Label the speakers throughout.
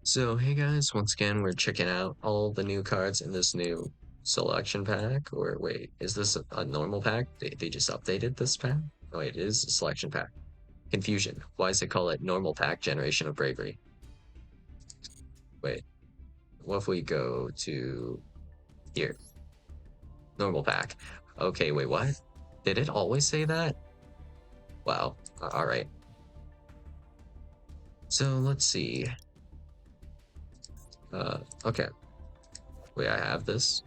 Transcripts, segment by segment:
Speaker 1: So, hey guys, once again, we're checking out all the new cards in this new selection pack. Or wait, is this a normal pack? They just updated this pack? Oh, wait, it is a selection pack. Confusion. Why does it call it normal pack Generation of Bravery? Wait, what if we go to here? Normal pack. Okay, wait, what? Did it always say that? Wow. All right. So let's see. Okay. Wait, I have this.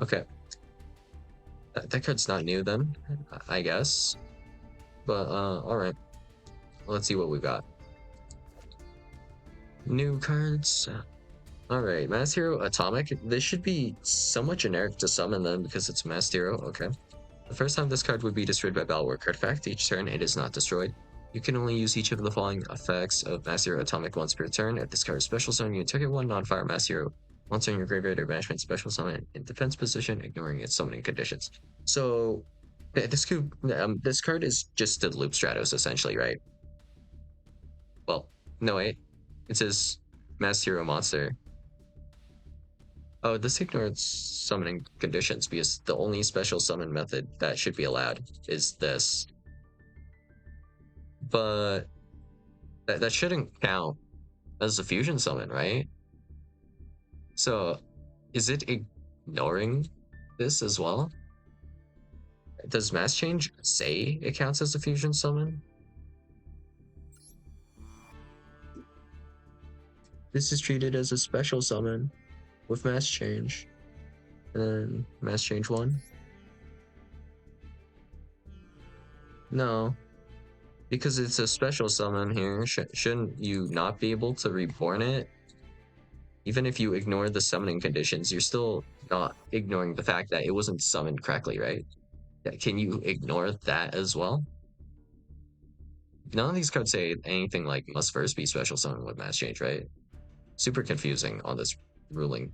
Speaker 1: Okay. That card's not new then, I guess. But all right. Let's see what we got. New cards. All right, Mass Hero Atomic. This should be somewhat generic to summon then because it's Mass Hero. Okay. The first time this card would be destroyed by battle or card effect, each turn it is not destroyed. You can only use each of the following effects of Mass Hero Atomic once per turn. If this card is special summon, you target one non-fire Mass Hero once in your graveyard or banishment special summon in defense position, ignoring its summoning conditions. So this card is just the Loop Stratos essentially, right? Well, no wait. It says Mass Hero Monster. Oh, this ignores summoning conditions because the only special summon method that should be allowed is this. But that shouldn't count as a fusion summon, right? So is it ignoring this as well? Does Mass Change say it counts as a fusion summon? This is treated as a special summon with Mass Change. And then Mass Change 1? No. Because it's a special summon here, shouldn't you not be able to reborn it? Even if you ignore the summoning conditions, you're still not ignoring the fact that it wasn't summoned correctly, right? Can you ignore that as well? None of these cards say anything like must first be special summon with mass change, right? Super confusing on this ruling.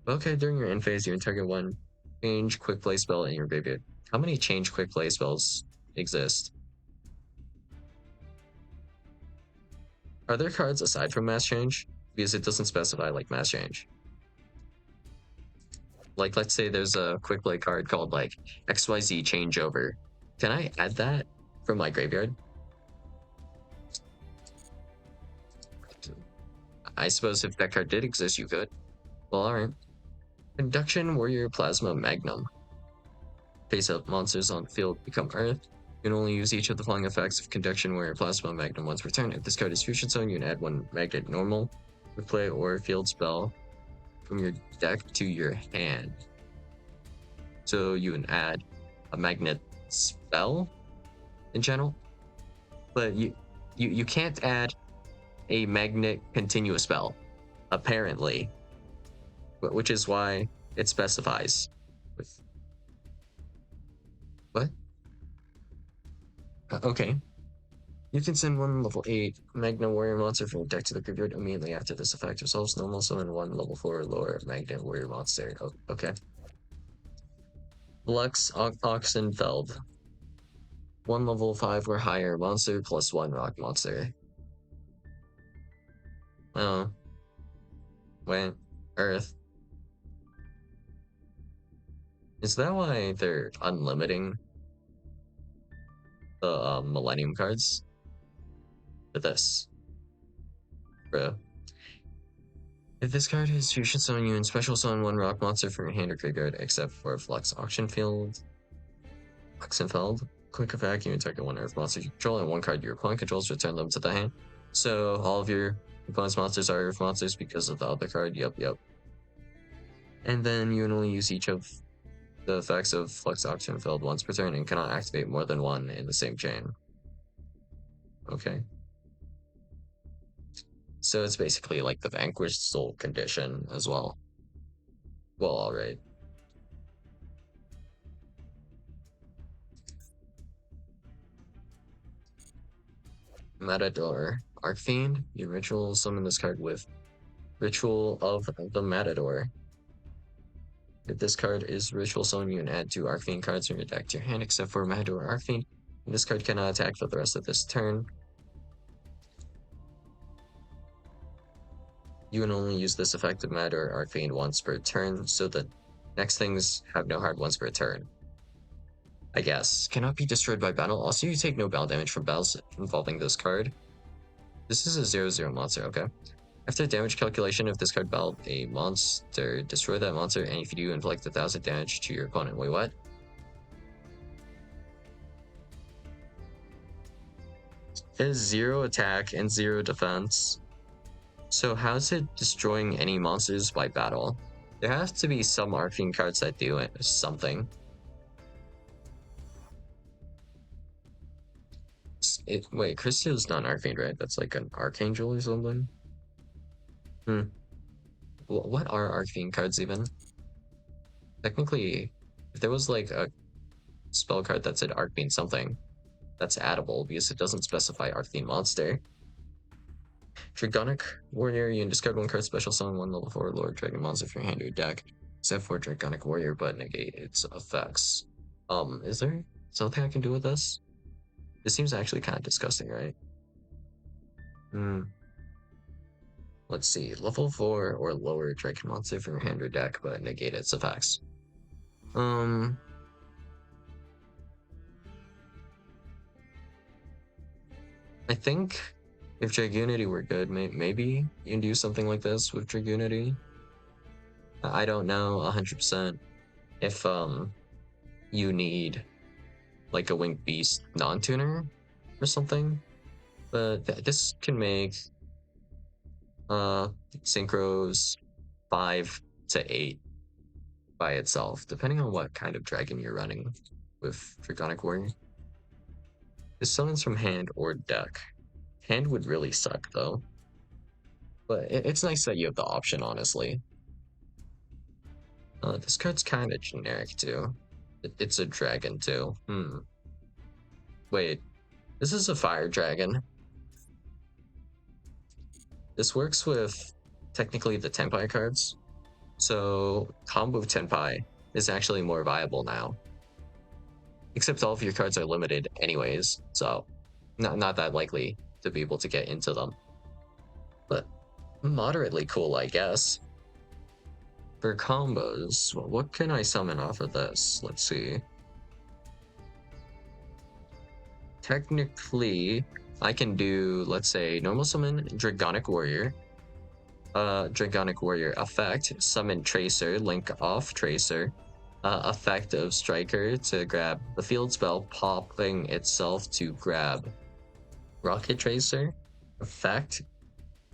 Speaker 1: Okay, during your end phase, you target one change quick play spell in your graveyard. How many change quick play spells exist? Are there cards aside from mass change? Because it doesn't specify like mass change. Like, let's say there's a quick play card called like XYZ changeover. Can I add that from my graveyard? I suppose if that card did exist, you could. Well, alright. Conduction Warrior Plasma Magnum. Face up monsters on the field become Earth. You can only use each of the following effects of Conduction Warrior Plasma Magnum once per turn. If this card is Fusion Zone, you can add one Magnet Normal, quick play, or field spell from your deck to your hand. So you can add a magnet spell in general, but you can't add a magnet continuous spell, apparently, which is why it specifies with what? Okay. You can send one level 8 Magna Warrior monster from your deck to the graveyard immediately after this effect resolves. Normal summon one level 4 or lower Magna Warrior monster. Oh, okay. Lux Oxenfeld. One level 5 or higher monster plus one rock monster. Oh. Wait. Earth. Is that why they're unlimiting the Millennium cards? For this. Bro. If this card is you should summon you and special summon one rock monster from your hand or graveyard, except for Flux Oxenfeld. Quick effect, you can target one earth monster you control and one card your opponent controls, return them to the hand. So all of your opponent's monsters are earth monsters because of the other card. Yep. And then you can only use each of the effects of Flux Oxenfeld once per turn and cannot activate more than one in the same chain. Okay. So it's basically like the Vanquished Soul condition as well. Well, alright. Matador. Arcfiend, you ritual summon this card with Ritual of the Matador. If this card is Ritual Summon, you can add 2 Arcfiend cards from your deck to your hand, except for Matador Arcfiend. And this card cannot attack for the rest of this turn. You can only use this effective matter arcane once per turn, so the next things have no hard ones per turn. I guess. Cannot be destroyed by battle. Also, you take no battle damage from battles involving this card. This is a 0/0 monster, okay? After damage calculation, if this card battled a monster, destroy that monster, and if you do, inflict 1,000 damage to your opponent. Wait, what? It has 0 attack and 0 defense. So how's it destroying any monsters by battle? There has to be some arcane cards that do it, something. Wait, Crystal's not an arcane, right? That's like an archangel or something? Hmm. What are arcane cards even? Technically, if there was like a spell card that said arcane something, that's addable because it doesn't specify arcane monster. Dragonic Warrior, you can discard one card, special summon one level 4 Lord Dragon monster from your hand or deck, except for Dragonic Warrior, but negate its effects. Is there something I can do with this? This seems actually kind of disgusting, right? Hmm. Let's see. Level 4 or lower Dragon monster from your hand or deck, but negate its effects. Um, I think if Dragunity were good, maybe you can do something like this with Dragunity. I don't know 100% if you need like a Winged Beast non-tuner or something, but this can make uh synchros 5 to 8 by itself, depending on what kind of dragon you're running with Dragonic Warrior. This summons from hand or deck. Hand would really suck though, but it's nice that you have the option, honestly. This card's kind of generic too. It's a dragon too. Wait, this is a fire dragon. This works with technically the Tenpai cards. So combo of Tenpai is actually more viable now. Except all of your cards are limited anyways, so not that likely to be able to get into them. But moderately cool, I guess. For combos, what can I summon off of this? Let's see. Technically, I can do, let's say, normal summon Dragonic Warrior. Dragonic Warrior effect, summon Tracer, link off Tracer. Effect of Striker to grab the field spell, popping itself to grab Rocket Tracer. Effect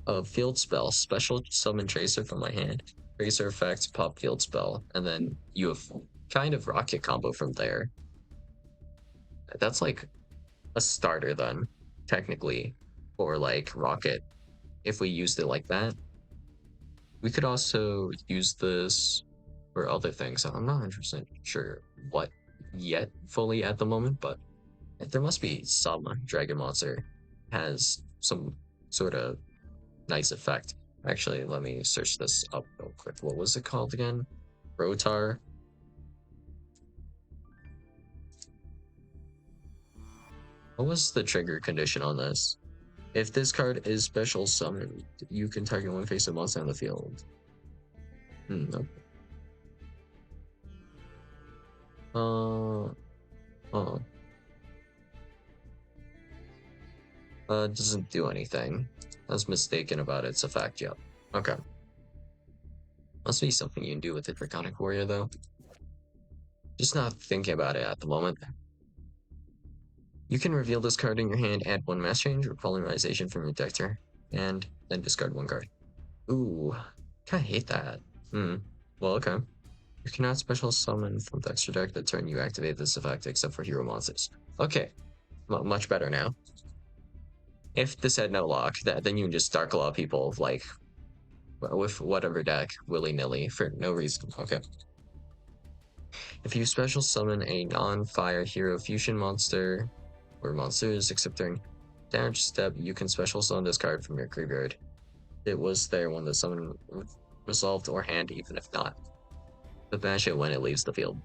Speaker 1: of field spell, special summon Tracer from my hand. Tracer effect, pop field spell, and then you have kind of rocket combo from there. That's like a starter then, technically, for like rocket. If we used it like that, we could also use this for other things. I'm not 100% sure what yet fully at the moment, but there must be some dragon monster has some sort of nice effect. Actually, let me search this up real quick. What was it called again? Rotar. What was the trigger condition on this? If this card is special summoned, you can target one face of monster on the field. No. Oh. Doesn't do anything. I was mistaken about its effect, yep. Okay. Must be something you can do with the Draconic Warrior, though. Just not thinking about it at the moment. You can reveal this card in your hand, add one mass change or polymerization from your deck tier, and then discard one card. Ooh, kinda hate that. Well, okay. You cannot special summon from the extra deck the turn you activate this effect except for hero monsters. Okay, much better now. If this had no lock, then you can just Dark Claw people, like, with whatever deck, willy-nilly, for no reason. Okay. If you special summon a non-fire hero fusion monster, or monsters, except during damage step, you can special summon this card from your graveyard. It was there when the summon resolved or hand, even if not. But banish it when it leaves the field.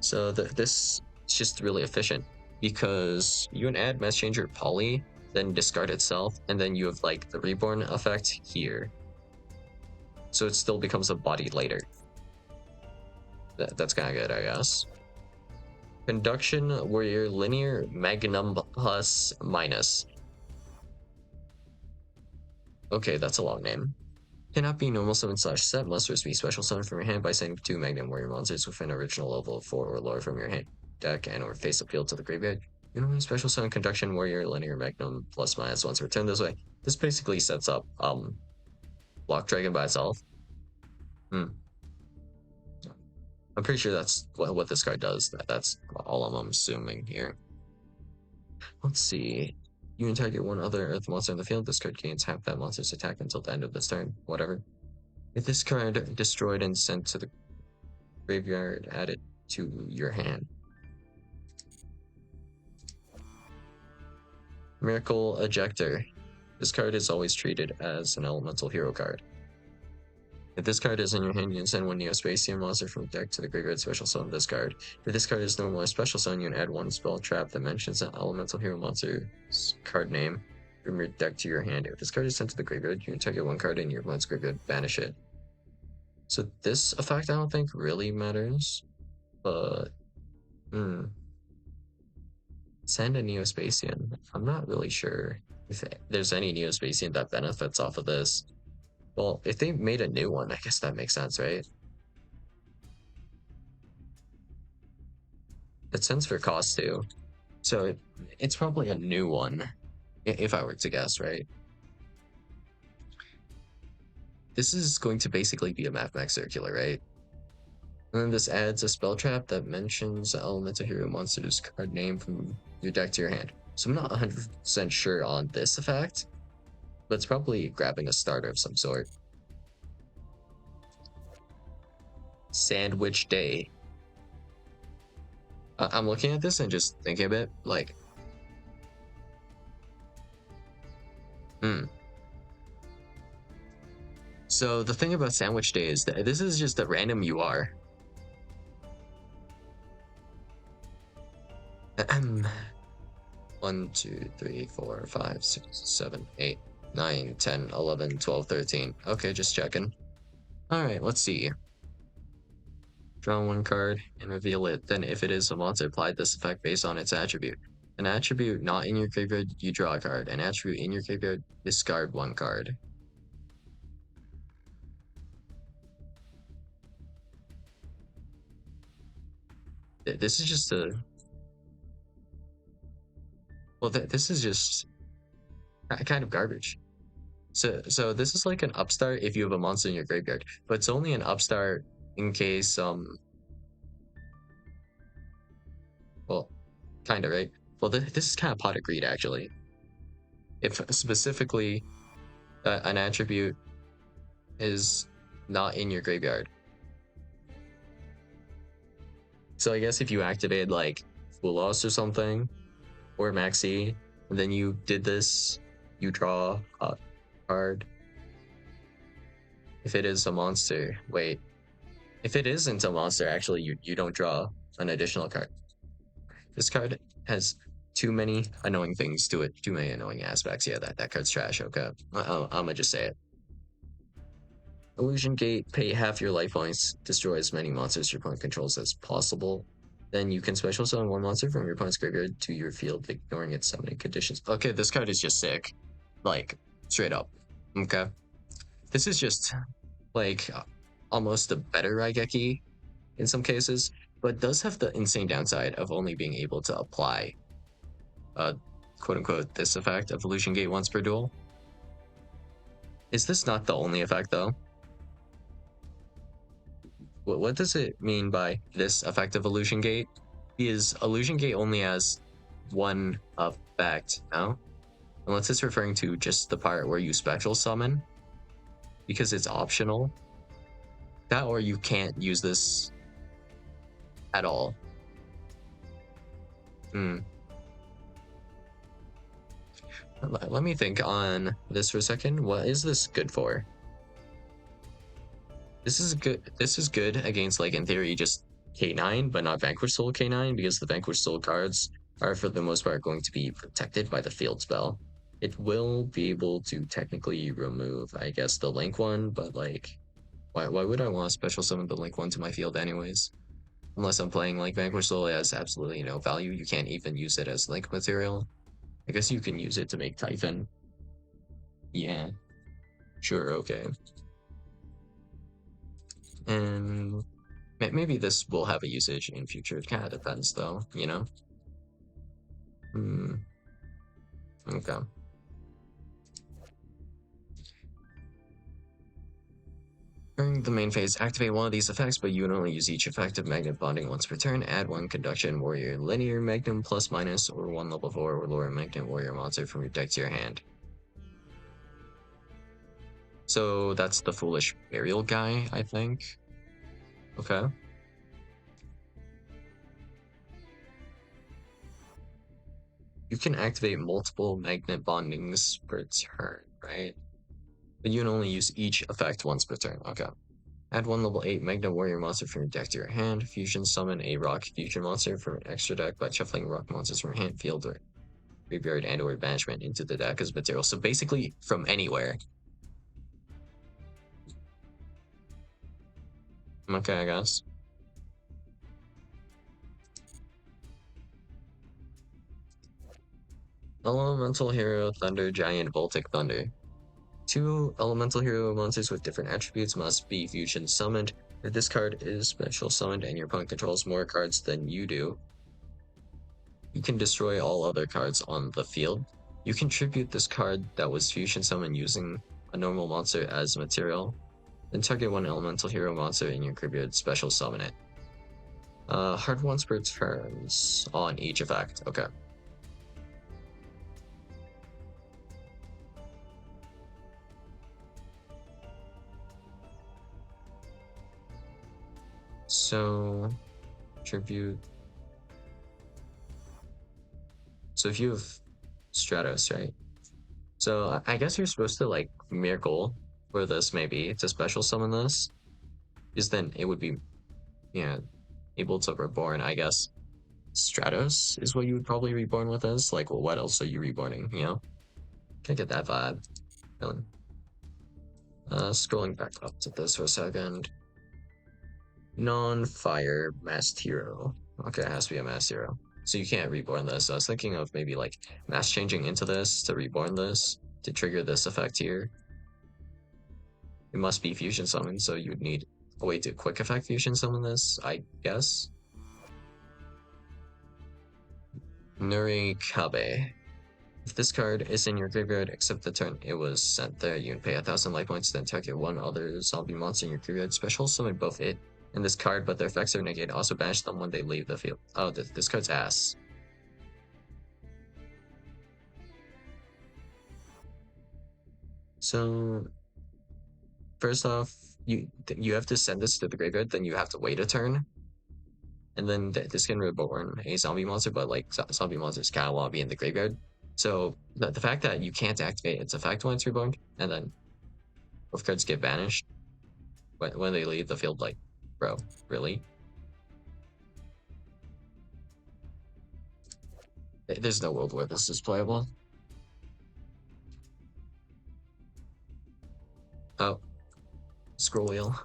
Speaker 1: So this is just really efficient because you can add Mass Changer Poly then discard itself, and then you have like the reborn effect here. So it still becomes a body later. That's kind of good, I guess. Conduction Warrior Linear Magnum Plus Minus. Okay, that's a long name. Cannot be normal summon slash set, must first be special summon from your hand by sending 2 Magnum Warrior monsters with an original level of 4 or lower from your hand deck and or face appeal to the graveyard. You know, special summon Conduction Warrior Linear Magnum Plus Minus once returned this way. This basically sets up Block Dragon by itself. Hmm. I'm pretty sure that's what this card does. That's all I'm assuming here. Let's see. You can target one other Earth monster in the field. This card gains half that monster's attack until the end of this turn. Whatever. If this card destroyed and sent to the graveyard, add it to your hand. Miracle Ejector. This card is always treated as an elemental hero card. If this card is in your hand, you can send one Neospatian monster from the deck to the graveyard, special summon this card. If this card is normal or special summon, you can add one spell trap that mentions an elemental hero monster's card name from your deck to your hand. If this card is sent to the graveyard, you can target one card in your opponent's graveyard, banish it. So this effect I don't think really matters, but send a Neospatian. I'm not really sure if there's any Neospatian that benefits off of this. Well, if they made a new one, I guess that makes sense, right? It sends for cost too. So it's probably a new one, if I were to guess, right? This is going to basically be a Mathmax Circular, right? And then this adds a spell trap that mentions the elemental hero monster's card name from your deck to your hand. So I'm not 100% sure on this effect, but it's probably grabbing a starter of some sort. Sandwich Day. I'm looking at this and just thinking a bit, like, So the thing about Sandwich Day is that this is just a random UR. 1, 2, 3, 4, 5, 6, 7, 8, 9, 10, 11, 12, 13. Okay, just checking. Alright, let's see. Draw one card and reveal it. Then if it is a monster, apply this effect based on its attribute. An attribute not in your graveyard, you draw a card. An attribute in your graveyard, discard one card. This is just a... Well, this is just kind of garbage. So this is like an upstart if you have a monster in your graveyard, but it's only an upstart in case well, kind of, right? Well, this is kind of pot of greed actually. If specifically an attribute is not in your graveyard. So I guess if you activate like Full Loss or something, or Maxi, and then you did this, you draw a card. If it is a monster, wait. If it isn't a monster, actually, you don't draw an additional card. This card has too many annoying things to it, too many annoying aspects. Yeah, that card's trash, okay? I'm gonna just say it. Illusion Gate, pay half your life points, destroy as many monsters your opponent controls as possible. Then you can special summon one monster from your opponent's graveyard to your field, ignoring its summoning conditions. Okay, this card is just sick. Like, straight up. Okay. This is just, like, almost a better Raigeki in some cases, but does have the insane downside of only being able to apply, quote unquote, this effect of Illusion Gate once per duel. Is this not the only effect, though? What does it mean by this effect of Illusion Gate? Is Illusion Gate only has one effect, no? Unless it's referring to just the part where you special summon, because it's optional. That or you can't use this at all. Let me think on this for a second. What is this good for? This is good against, like, in theory, just K9, but not Vanquish Soul K9, because the Vanquish Soul cards are for the most part going to be protected by the field spell. It will be able to technically remove, I guess, the link one, but like, why would I want to special summon the link one to my field anyways? Unless I'm playing like Vanquish Soul, it has absolutely no value. You can't even use it as link material. I guess you can use it to make Typhon. Yeah, sure, okay. And maybe this will have a usage in future. It kind of depends, though, you know? Hmm, okay. During the main phase, activate one of these effects, but you can only use each effect of magnet bonding once per turn. Add one conduction warrior linear magnum plus minus, or one level 4 or lower magnet warrior monster from your deck to your hand. So that's the foolish burial guy, I think. Okay. You can activate multiple magnet bondings per turn, right? But you can only use each effect once per turn. Okay. Add one level 8 Magna Warrior monster from your deck to your hand. Fusion summon a rock fusion monster from an extra deck by shuffling rock monsters from your hand, field, or graveyard, and or banishment into the deck as material. So basically from anywhere. Okay, I guess. Elemental Hero, Thunder, Giant, Voltic Thunder. Two elemental hero monsters with different attributes must be fusion summoned. If this card is special summoned and your opponent controls more cards than you do, you can destroy all other cards on the field. You contribute this card that was fusion summoned using a normal monster as material, then target one elemental hero monster in your graveyard, special summon it. Hard once per turns on each effect. Okay. So, tribute. So if you have Stratos, right? So I guess you're supposed to like miracle for this maybe to special summon this, because then it would be yeah able to reborn. I guess Stratos is what you would probably reborn with this. Like, well, what else are you reborning? You know, can't get that vibe. Feeling. Scrolling back up to this for a second. Non-fire masked hero. Okay, it has to be a masked hero. So you can't reborn this. I was thinking of maybe like mass changing into this to reborn this to trigger this effect here. It must be fusion summon, so you would need a way to quick effect fusion summon this, I guess. Nurikabe. If this card is in your graveyard, except the turn it was sent there, you can pay 1,000 life points, then target one other zombie monster in your graveyard. Special summon both it and this card, but their effects are negated. Also banish them when they leave the field. Oh, this card's ass. So first off, you have to send this to the graveyard, then you have to wait a turn, and then this can reborn a zombie monster, but like zombie monsters kind of want to be in the graveyard. So the fact that you can't activate its effect when it's reborn, and then both cards get banished when they leave the field, like, bro, really? There's no world where this is playable. Oh, scroll wheel.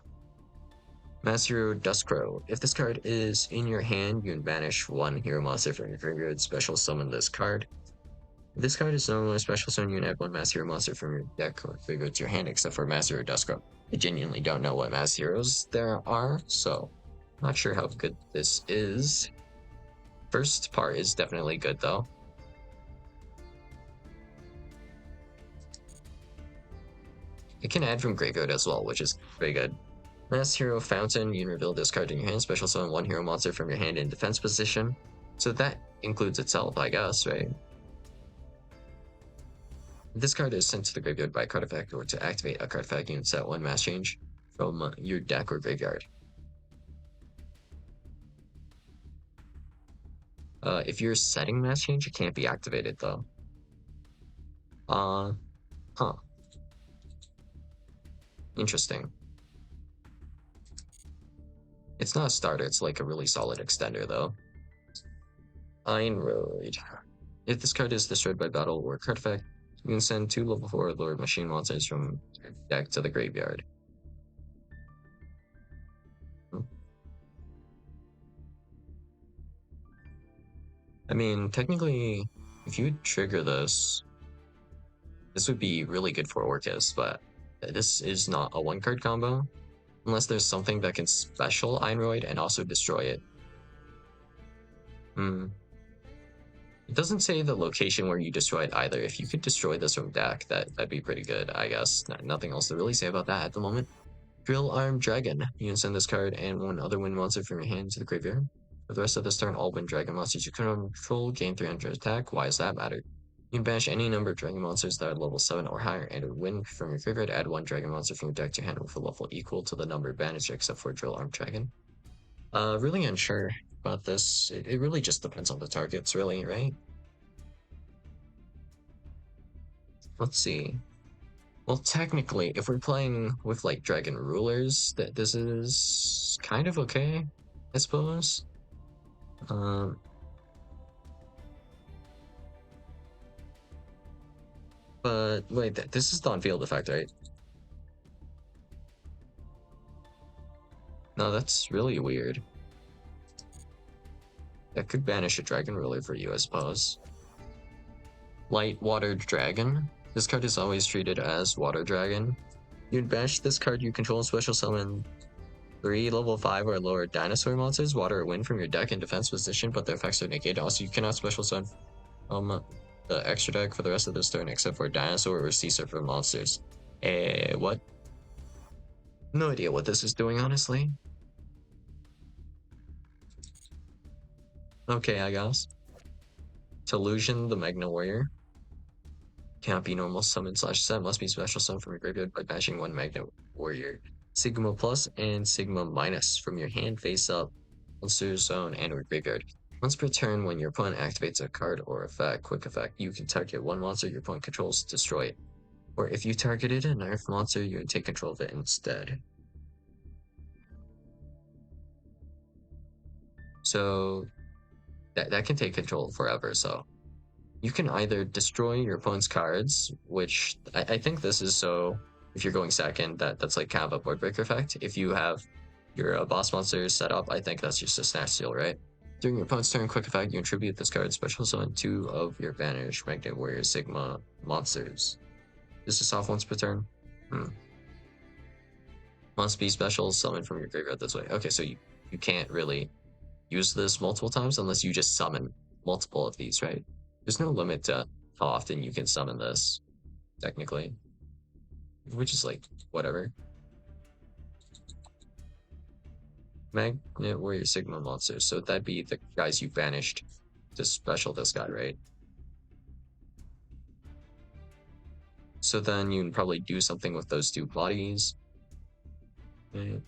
Speaker 1: Master Hero Duskcrow. If this card is in your hand, you can banish one hero monster from your graveyard, special summon this card. If this card is normally a special summon, you can add one Master Hero monster from your deck or graveyard to your hand, except for Master Hero Duskcrow. I genuinely don't know what Master Heroes there are, so not sure how good this is. First part is definitely good though. It can add from graveyard as well, which is pretty good. Last Hero Fountain, you can reveal this card in your hand, special summon one hero monster from your hand in defense position. So that includes itself, I guess, right? If this card is sent to the graveyard by a card effect, or to activate a card effect, you can set one mass change from your deck or graveyard. If you're setting mass change, it can't be activated though. Uh, huh. Interesting. It's not a starter, it's like a really solid extender though. Einroid. If this card is destroyed by battle or card effect, You can send 2 level 4 Lord Machine monsters from your deck to the graveyard. Hmm. I mean, technically, if you trigger this, this would be really good for Orcus, but this is not a 1-card combo, unless there's something that can special Einroid and also destroy it. Hmm. It doesn't say the location where you destroy it either. If you could destroy this from deck, that'd be pretty good, I guess. Nothing else to really say about that at the moment. Drill Arm Dragon. You can send this card and one other wind monster from your hand to the graveyard. For the rest of this turn, all wind dragon monsters you control gain 300 attack. Why does that matter? You can banish any number of dragon monsters that are level 7 or higher and a wind from your graveyard. Add 1 dragon monster from your deck to your hand with a level equal to the number banished except for Drill Arm Dragon. Really unsure about this. It really just depends on the targets, really, right? Let's see. Well, technically, if we're playing with like dragon rulers, that this is kind of okay, I suppose. Um, but wait, this is the on-field effect, right? No, that's really weird. That could banish a dragon ruler for you, I suppose. Light Water Dragon. This card is always treated as Water Dragon. You'd banish this card, you control and special summon 3 level 5 or lower dinosaur monsters, water or wind from your deck in defense position, but their effects are negated. Also, you cannot special summon the extra deck for the rest of this turn except for dinosaur or sea serpent monsters. What? No idea what this is doing, honestly. Okay, I guess. Delusion, the Magna Warrior. Cannot be normal summon slash set, must be special summon from your graveyard by bashing 1 Magna Warrior. Sigma plus and Sigma minus from your hand face up, monster zone, and or graveyard. Once per turn, when your opponent activates a card or effect, quick effect, you can target 1 monster your opponent controls, destroy it. Or if you targeted an Earth monster, you can take control of it instead. So that can take control forever. So you can either destroy your opponent's cards, which I think this is so if you're going second, that's like kind of a board breaker effect. If you have your boss monster set up, I think that's just a snatch steal, right? During your opponent's turn, quick effect, you attribute this card special summon 2 of your banished Magnet Warrior Sigma monsters. This is off once per turn. Must be special summon from your graveyard this way. Okay, so you can't really use this multiple times unless you just summon multiple of these, right? There's no limit to how often you can summon this, technically. Which is like, whatever. Magnet Warrior Sigma monsters. So that'd be the guys you banished to special this guy, right? So then you can probably do something with those 2 bodies. Okay.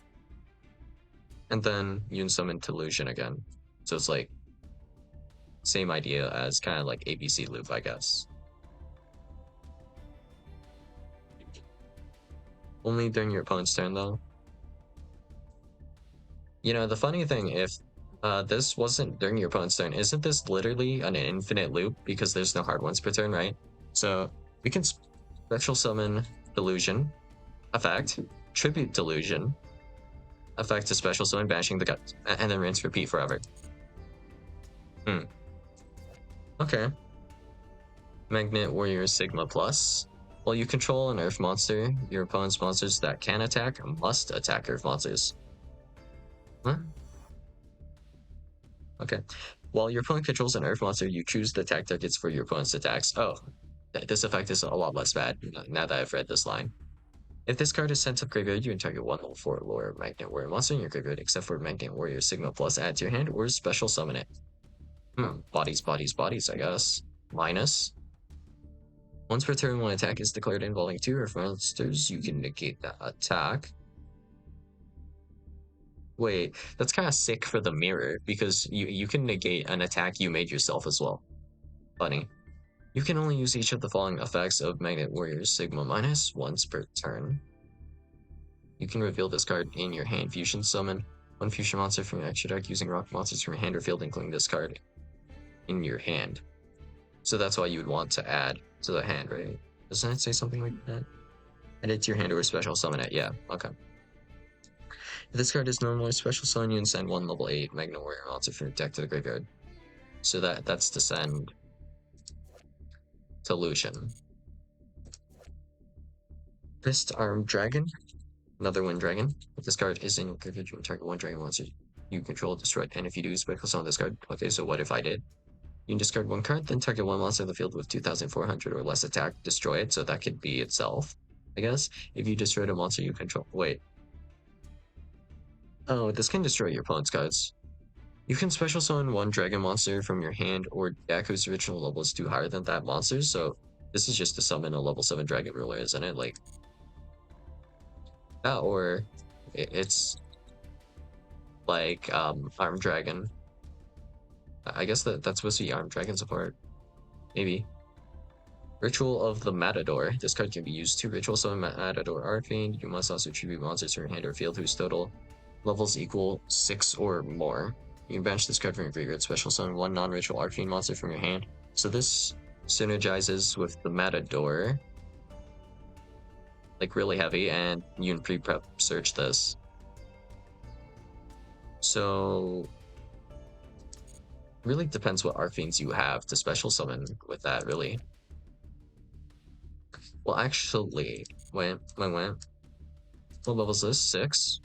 Speaker 1: And then you can summon Delusion again. So it's like, same idea as kind of like ABC loop, I guess. Only during your opponent's turn, though. You know, the funny thing, if this wasn't during your opponent's turn, isn't this literally an infinite loop because there's no hard ones per turn, right? So we can special summon Delusion, effect, tribute Delusion, effect to special summon, banishing the gut, and then rinse repeat forever. Okay. Magnet Warrior Sigma Plus. While you control an Earth monster, your opponent's monsters that can attack must attack Earth monsters. Huh? Okay. While your opponent controls an Earth monster, you choose the attack targets for your opponent's attacks. Oh, this effect is a lot less bad now that I've read this line. If this card is sent to graveyard, you can target 1 level 4 lower Magnet Warrior monster in your graveyard, except for Magnet Warrior Sigma Plus, add to your hand, or special summon it. Bodies, bodies, bodies, I guess. Minus. Once per turn, when attack is declared involving 2 Earth monsters, you can negate that attack. Wait, that's kind of sick for the mirror, because you can negate an attack you made yourself as well. Funny. You can only use each of the following effects of Magnet Warrior Sigma Minus once per turn. You can reveal this card in your hand. Fusion summon 1 fusion monster from your extra deck using rock monsters from your hand or field, including this card in your hand. So that's why you would want to add to the hand, right? Doesn't it say something like that? Add it to your hand or special summon it. Yeah, okay. If this card is normally special summon, you can send one level 8 Magna Warrior monster from your deck to the graveyard. So that's to send to Lucian. Fist Armed Dragon, another one dragon. If this card is in your graveyard, you can target one dragon monster you control, destroy it. And if you do, special summon this card. Okay, so what if I did? You can discard one card, then target one monster in the field with 2,400 or less attack, destroy it. So that could be itself, I guess. If you destroyed a monster you control. Wait. Oh, this can destroy your opponent's cards. You can special summon one dragon monster from your hand or deck whose original level is 2 higher than that monster. So this is just to summon a level 7 dragon ruler, isn't it? Like that, or it's like armed dragon. I guess that's supposed to be armed dragon support. Maybe. Ritual of the Matador. This card can be used to ritual summon Matador Arcane. You must also tribute monsters to your hand or field whose total levels equal 6 or more. You can banish this card from your graveyard. Special summon one non-ritual Arcane monster from your hand. So this synergizes with the Matador. Like really heavy, and you can pre-prep search this. So really depends what Arcanes you have to special summon with that, really. Well, actually, wait. What level is this? 6?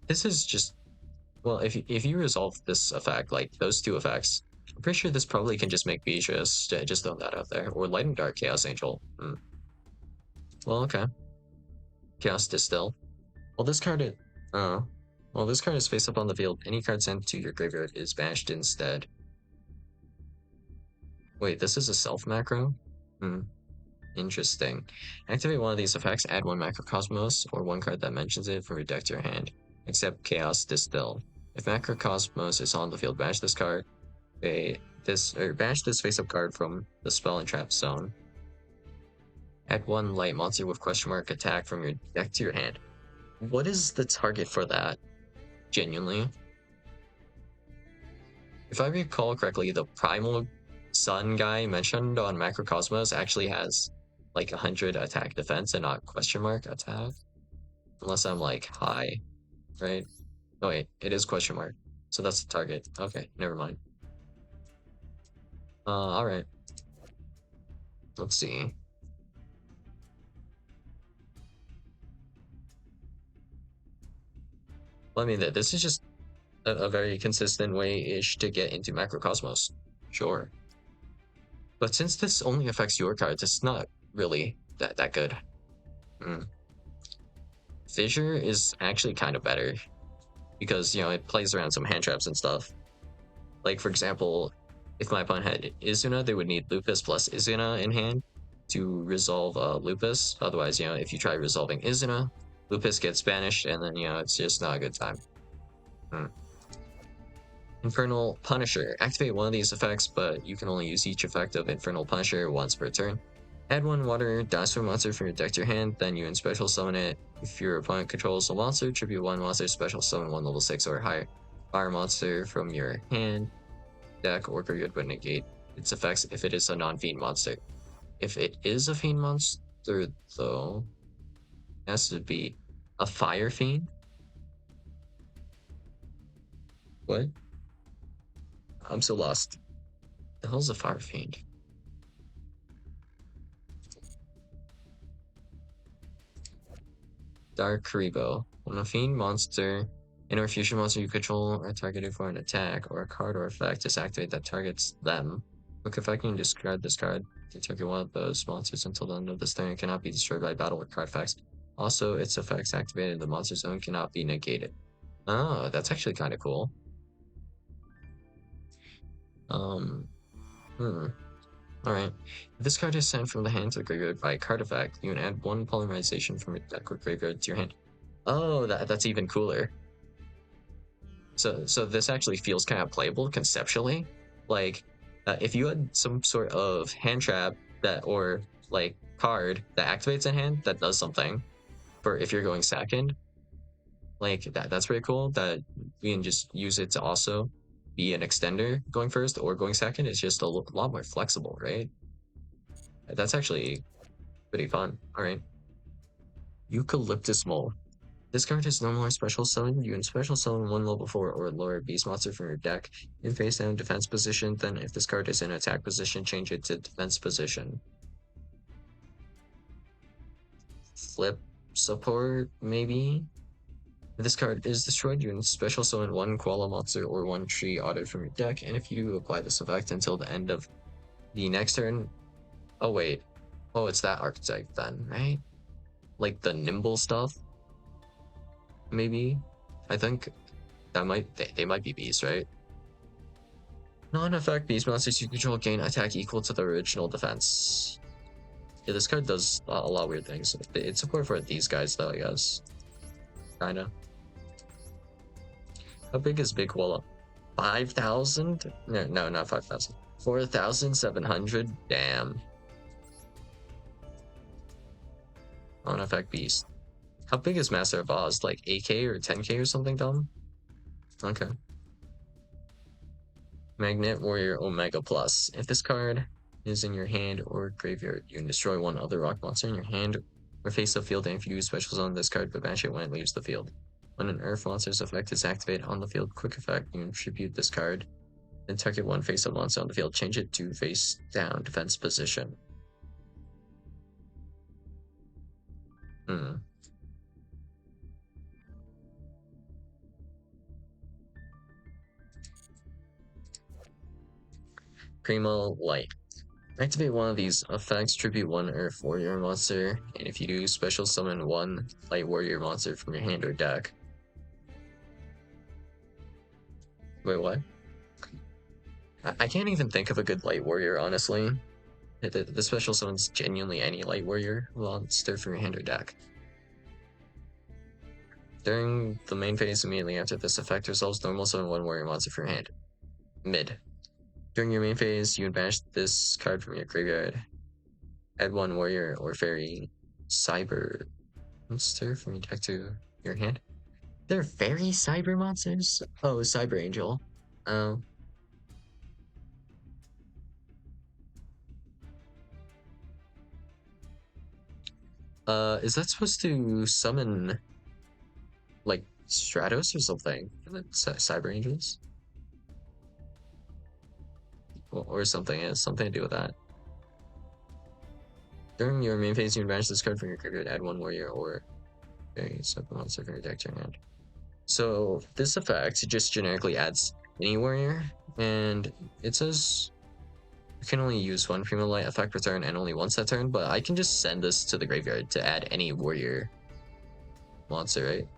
Speaker 1: This is just, well, if you resolve this effect, like those two effects, I'm pretty sure this probably can just make Beatrice. Just throw that out there. Or Light and Dark Chaos Angel. Well, okay. Chaos Distill. Well, this card is, uh, well, this card is face up on the field. Any card sent to your graveyard is banished instead. Wait, this is a self macro? Interesting. Activate one of these effects, add one Macrocosmos, or one card that mentions it from your deck to your hand, except Chaos Distill. If Macrocosmos is on the field, banish this card. Banish this face-up card from the spell and trap zone. Add one light monster with question mark attack from your deck to your hand. What is the target for that? Genuinely. If I recall correctly, the Primal Sun guy mentioned on Macrocosmos actually has like 100 attack defense and not question mark attack. Unless I'm like high, right? Oh wait, it is question mark. So that's the target. Okay, never mind. Alright. Let's see. Well, I mean, this is just a very consistent way-ish to get into Macrocosmos. Sure. But since this only affects your cards, it's not really that good. Fissure is actually kind of better because, you know, it plays around some hand traps and stuff. Like, for example, if my opponent had Izuna, they would need Lupus plus Izuna in hand to resolve Lupus. Otherwise, you know, if you try resolving Izuna, Lupus gets banished, and then, you know, it's just not a good time. Infernal Punisher. Activate one of these effects, but you can only use each effect of Infernal Punisher once per turn. Add one water dinosaur monster from your deck to your hand, then you can special summon it. If your opponent controls a monster, tribute one monster, special summon one level 6 or higher fire monster from your hand, deck, or graveyard would negate its effects if it is a non-fiend monster. If it is a fiend monster, though, it has to be a fire fiend. What? I'm so lost. The hell's a fire fiend? Dark Karibo. When a fiend monster and or fusion monster you control are targeted for an attack or a card or effect is activated that targets them. Look, if I can discard this card to target one of those monsters until the end of this turn, it cannot be destroyed by battle or card effects. Also, its effects activated in the monster zone cannot be negated. Oh, that's actually kind of cool. Alright. If this card is sent from the hand to the graveyard by a card effect, you can add one polymerization from your deck or graveyard to your hand. Oh, that's even cooler. So this actually feels kind of playable conceptually. Like, if you had some sort of hand trap that or like card that activates a hand that does something for if you're going second, like that's pretty cool. That we can just use it to also be an extender going first or going second. It's just a lot more flexible, right? That's actually pretty fun. All right. Eucalyptus Mole. This card is normal or special summon. You can special summon one level 4 or lower beast monster from your deck in face down defense position. Then, if this card is in attack position, change it to defense position. Flip support, maybe? If this card is destroyed, you can special summon one koala monster or one tree otter from your deck, and if you do, apply this effect until the end of the next turn. Oh, wait. Oh, it's that archetype then, right? Like the nimble stuff, maybe? I think that they might be beasts, right? Non-effect beast monsters you control gain attack equal to the original defense. Yeah, this card does a lot of weird things. It's support for these guys though, I guess. Kinda. How big is Big Koala? 5,000? No, not 5,000. 4,700? Damn. Non-effect beast. How big is Master of Oz? Like 8k or 10k or something dumb? Okay. Magnet Warrior Omega Plus. If this card is in your hand or graveyard, you can destroy one other rock monster in your hand or face the field, and if you use special zone this card, but banish it when it leaves the field. When an Earth monster's effect is activated on the field, quick effect, you can tribute this card, then target one face-up monster on the field, change it to face down defense position. Hmm. Primo Light. Activate one of these effects, tribute one Earth Warrior monster, and if you do, special summon one Light Warrior monster from your hand or deck. Wait, what? I can't even think of a good Light Warrior, honestly. The special summons genuinely any Light Warrior monster from your hand or deck. During the main phase, immediately after this effect, resolves normal summon one Warrior monster from your hand. Mid. During your main phase, you can banish this card from your graveyard. Add one Warrior or Fairy Cyber monster from your deck to your hand. They're fairy cyber monsters? Oh, Cyber Angel. Oh. Is that supposed to summon like Stratos or something? Cyber Angels? Or something. It has something to do with that. During your main phase, you can banish this card from your graveyard, add one warrior or fairy cyber monster from your deck to your hand. So this effect just generically adds any warrior, and it says you can only use one Primo Light effect per turn and only once that turn, but I can just send this to the graveyard to add any warrior monster, right?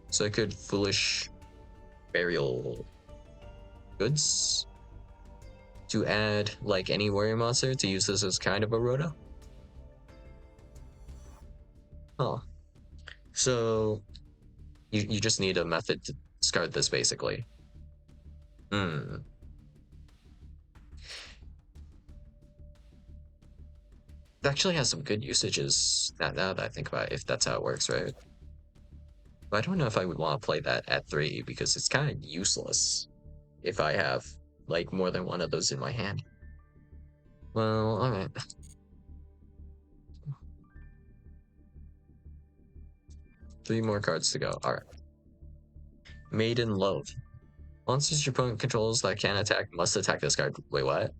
Speaker 1: So I could Foolish Burial Goods to add like any warrior monster to use this as kind of a roto. Oh. So you just need a method to discard this basically. Hmm. It actually has some good usages now that I think about it, if that's how it works, right? But I don't know if I would want to play that at 3 because it's kind of useless if I have like more than one of those in my hand. Well, alright. 3 more cards to go. Alright. Maiden Love. Monsters your opponent controls that can attack must attack this card. Wait, what?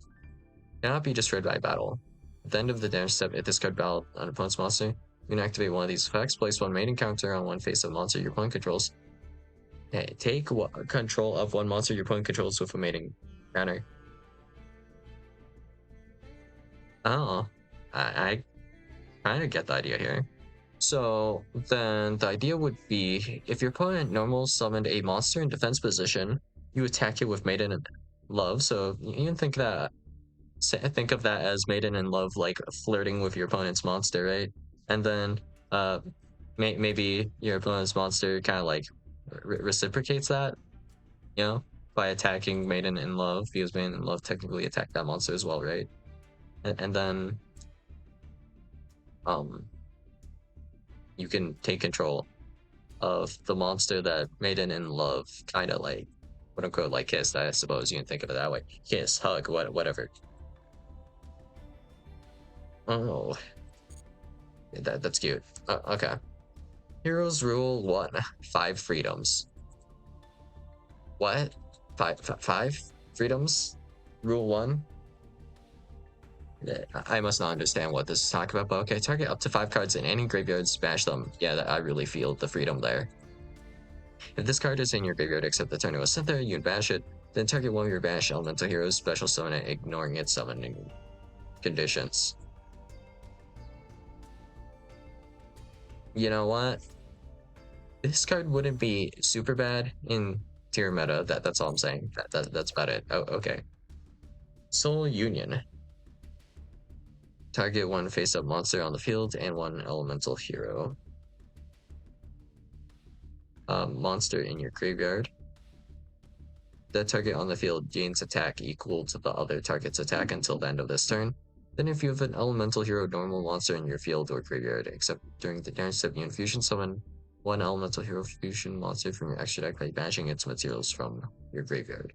Speaker 1: Cannot be destroyed by battle. At the end of the damage step, if this card battled an opponent's monster, you can activate one of these effects. Place one maiden counter on one face of monster your opponent controls. Hey, take control of one monster your opponent controls with a maiden counter. Oh, I kind of get the idea here. So then the idea would be if your opponent normal summoned a monster in defense position, you attack it with Maiden and Love. So you can think of that as Maiden and Love like flirting with your opponent's monster, right? And then uh maybe your opponent's monster kind of like reciprocates that, you know, by attacking Maiden in Love because Maiden in Love technically attacked that monster as well, right? And then um you can take control of the monster that Maiden in Love kind of like quote unquote like kiss. I suppose you can think of it that way. Kiss, hug, whatever. Oh, that's cute. Okay. Heroes rule one. Five freedoms. What? Five freedoms? Rule one? I must not understand what this is talking about, but okay. Target up to five cards in any graveyard, smash them. Yeah, I really feel the freedom there. If this card is in your graveyard except the turn it was sent there, you can bash it. Then target one of your bash elemental heroes, special summon it, ignoring its summoning conditions. You know what? This card wouldn't be super bad in tier meta. That's all I'm saying. That's about it. Oh, okay. Soul Union. Target one face-up monster on the field and one elemental hero. Monster in your graveyard. The target on the field gains attack equal to the other target's attack until the end of this turn. Then if you have an elemental hero normal monster in your field or graveyard, except during the turn step, you fusion summon one elemental hero fusion monster from your extra deck by banishing its materials from your graveyard.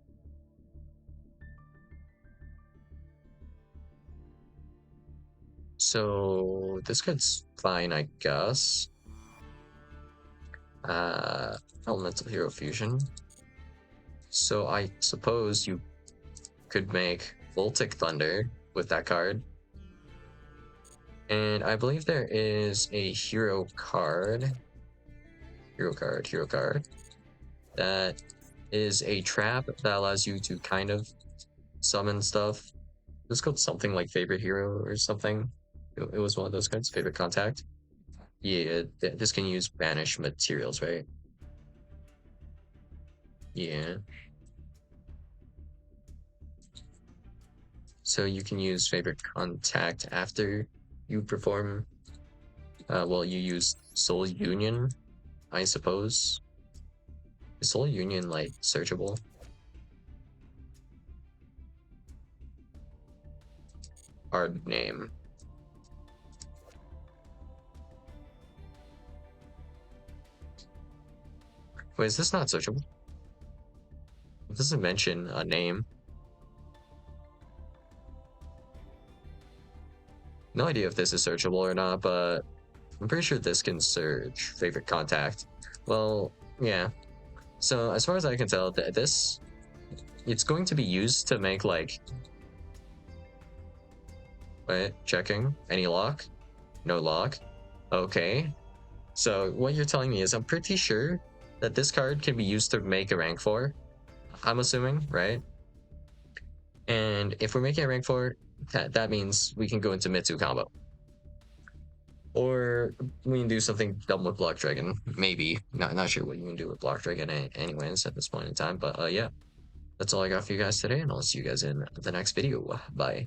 Speaker 1: So this card's fine, I guess. Elemental hero fusion. So I suppose you could make Voltic Thunder with that card. And I believe there is a hero card. Hero card. That is a trap that allows you to kind of summon stuff. It's called something like Favorite Hero or something. It was one of those cards, Favorite Contact. Yeah, this can use banish materials, right? Yeah. So you can use Favorite Contact after you perform. Well, you use Soul Union, I suppose. Is Soul Union like searchable? Hard name. Wait, is this not searchable? It doesn't mention a name. No idea if this is searchable or not, but I'm pretty sure this can search Favorite Contact. Well, yeah. So as far as I can tell, this it's going to be used to make like. Wait, checking. Any lock? No lock. Okay. So what you're telling me is I'm pretty sure that this card can be used to make a rank 4. I'm assuming, right? And if we're making a rank 4, that means we can go into Mitsu combo. Or we can do something dumb with Block Dragon. Maybe. Not sure what you can do with Block Dragon anyways at this point in time. But yeah, that's all I got for you guys today, and I'll see you guys in the next video. Bye.